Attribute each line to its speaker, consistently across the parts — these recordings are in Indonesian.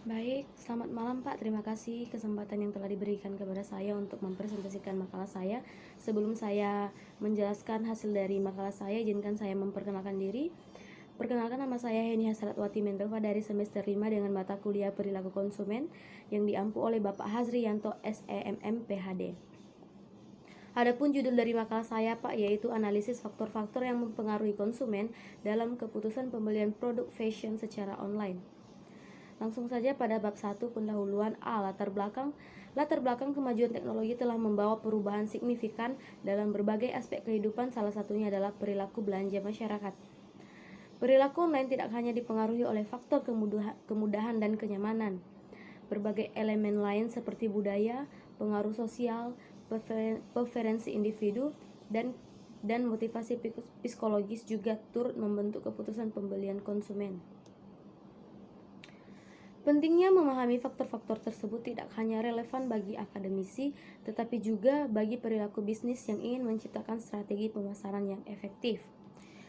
Speaker 1: Baik, selamat malam Pak. Terima kasih kesempatan yang telah diberikan kepada saya untuk mempresentasikan makalah saya. Sebelum saya menjelaskan hasil dari makalah saya, izinkan saya memperkenalkan diri. Perkenalkan, nama saya Heni Hasratwati Mendelva dari semester 5 dengan mata kuliah Perilaku Konsumen yang diampu oleh Bapak Hazrianto SEMM PhD. Adapun judul dari makalah saya Pak, yaitu analisis faktor-faktor yang mempengaruhi konsumen dalam keputusan pembelian produk fashion secara online. Langsung saja pada bab 1 pendahuluan A. Latar belakang kemajuan teknologi telah membawa perubahan signifikan dalam berbagai aspek kehidupan, salah satunya adalah perilaku belanja masyarakat. Perilaku online tidak hanya dipengaruhi oleh faktor kemudahan dan kenyamanan. Berbagai elemen lain seperti budaya, pengaruh sosial, preferensi individu, dan motivasi psikologis juga turut membentuk keputusan pembelian konsumen. Pentingnya memahami faktor-faktor tersebut tidak hanya relevan bagi akademisi, tetapi juga bagi perilaku bisnis yang ingin menciptakan strategi pemasaran yang efektif.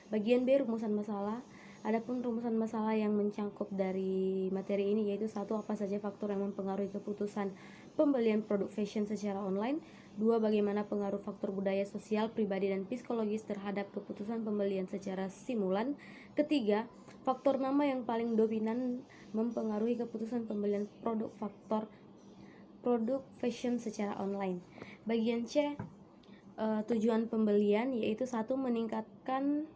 Speaker 1: Bagian B, rumusan masalah. Adapun rumusan masalah yang mencangkup dari materi ini yaitu: 1. Apa saja faktor yang mempengaruhi keputusan pembelian produk fashion secara online? 2. Bagaimana pengaruh faktor budaya, sosial, pribadi, dan psikologis terhadap keputusan pembelian secara simulan? Ketiga, faktor nama yang paling dominan mempengaruhi keputusan pembelian produk fashion secara online. Bagian C, tujuan pembelian, yaitu 1. Meningkatkan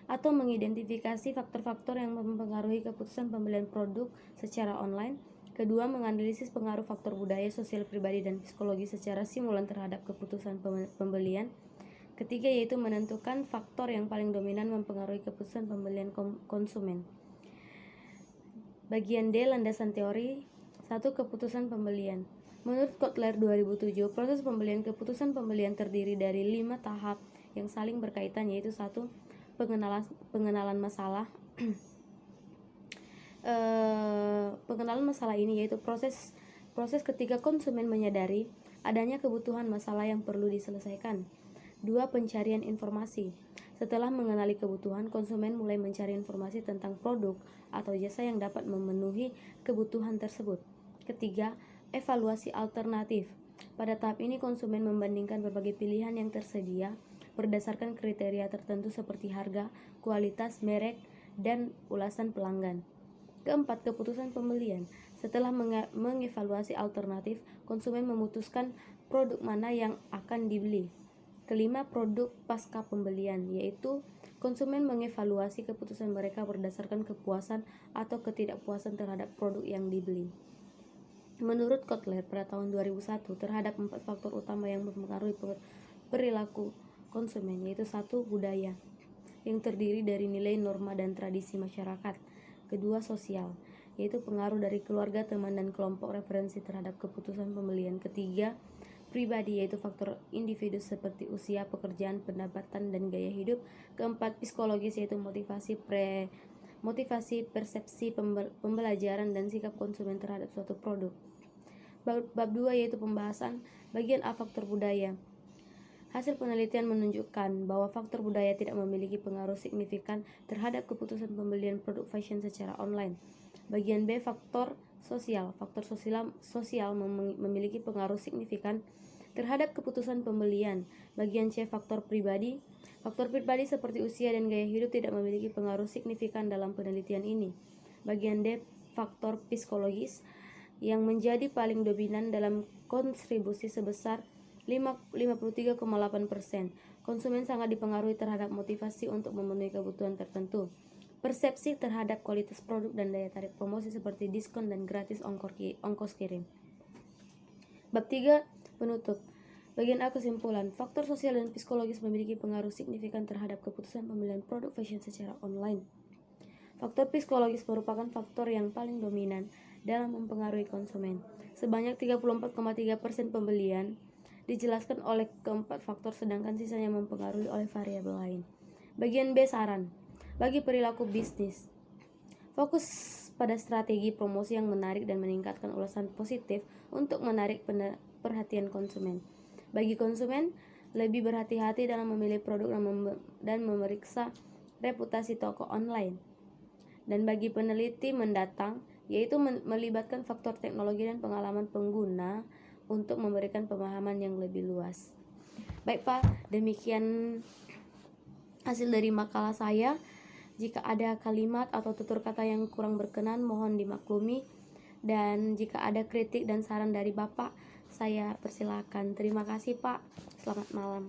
Speaker 1: atau mengidentifikasi faktor-faktor yang mempengaruhi keputusan pembelian produk secara online. Kedua, menganalisis pengaruh faktor budaya, sosial, pribadi, dan psikologi secara simulan terhadap keputusan pembelian. Ketiga, yaitu menentukan faktor yang paling dominan mempengaruhi keputusan pembelian konsumen. Bagian D, landasan teori. 1. Keputusan pembelian. Menurut Kotler 2007, proses pembelian keputusan pembelian terdiri dari 5 tahap yang saling berkaitan, yaitu 1. Pengenalan masalah. Pengenalan masalah ini yaitu proses ketika konsumen menyadari adanya kebutuhan masalah yang perlu diselesaikan. 2. Pencarian informasi. Setelah mengenali kebutuhan, konsumen mulai mencari informasi tentang produk atau jasa yang dapat memenuhi kebutuhan tersebut. Ketiga, evaluasi alternatif. Pada tahap ini konsumen membandingkan berbagai pilihan yang tersedia berdasarkan kriteria tertentu seperti harga, kualitas, merek, dan ulasan pelanggan. Keempat, keputusan pembelian. Setelah mengevaluasi alternatif, konsumen memutuskan produk mana yang akan dibeli. Kelima, produk pasca pembelian, yaitu konsumen mengevaluasi keputusan mereka berdasarkan kepuasan atau ketidakpuasan terhadap produk yang dibeli. Menurut Kotler pada tahun 2001, terhadap 4 faktor utama yang mempengaruhi perilaku konsumen, yaitu 1. Budaya, yang terdiri dari nilai, norma, dan tradisi masyarakat. Kedua, sosial, yaitu pengaruh dari keluarga, teman, dan kelompok referensi terhadap keputusan pembelian. Ketiga, pribadi, yaitu faktor individu seperti usia, pekerjaan, pendapatan, dan gaya hidup. Keempat, psikologis, yaitu motivasi, persepsi, pembelajaran, dan sikap konsumen terhadap suatu produk. Bab 2 yaitu pembahasan. Bagian A, faktor budaya. Hasil penelitian menunjukkan bahwa faktor budaya tidak memiliki pengaruh signifikan terhadap keputusan pembelian produk fashion secara online. Bagian B, faktor sosial. Faktor sosial memiliki pengaruh signifikan terhadap keputusan pembelian. Bagian C, faktor pribadi. Faktor pribadi seperti usia dan gaya hidup tidak memiliki pengaruh signifikan dalam penelitian ini. Bagian D, faktor psikologis, yang menjadi paling dominan dalam kontribusi sebesar 53,8%. Konsumen sangat dipengaruhi terhadap motivasi untuk memenuhi kebutuhan tertentu, persepsi terhadap kualitas produk, dan daya tarik promosi seperti diskon dan gratis ongkos kirim. Bab 3, penutup. Bagian A, kesimpulan. Faktor sosial dan psikologis memiliki pengaruh signifikan terhadap keputusan pembelian produk fashion secara online. Faktor psikologis merupakan faktor yang paling dominan dalam mempengaruhi konsumen. Sebanyak 34,3% pembelian dijelaskan oleh keempat faktor, sedangkan sisanya mempengaruhi oleh variabel lain. Bagian B, saran bagi perilaku bisnis. Fokus pada strategi promosi yang menarik dan meningkatkan ulasan positif untuk menarik perhatian konsumen. Bagi konsumen, lebih berhati-hati dalam memilih produk dan memeriksa reputasi toko online. Dan bagi peneliti mendatang, yaitu melibatkan faktor teknologi dan pengalaman pengguna untuk memberikan pemahaman yang lebih luas. Baik Pak, demikian hasil dari makalah saya. Jika ada kalimat atau tutur kata yang kurang berkenan, mohon dimaklumi. Dan jika ada kritik dan saran dari Bapak, saya persilakan. Terima kasih Pak. Selamat malam.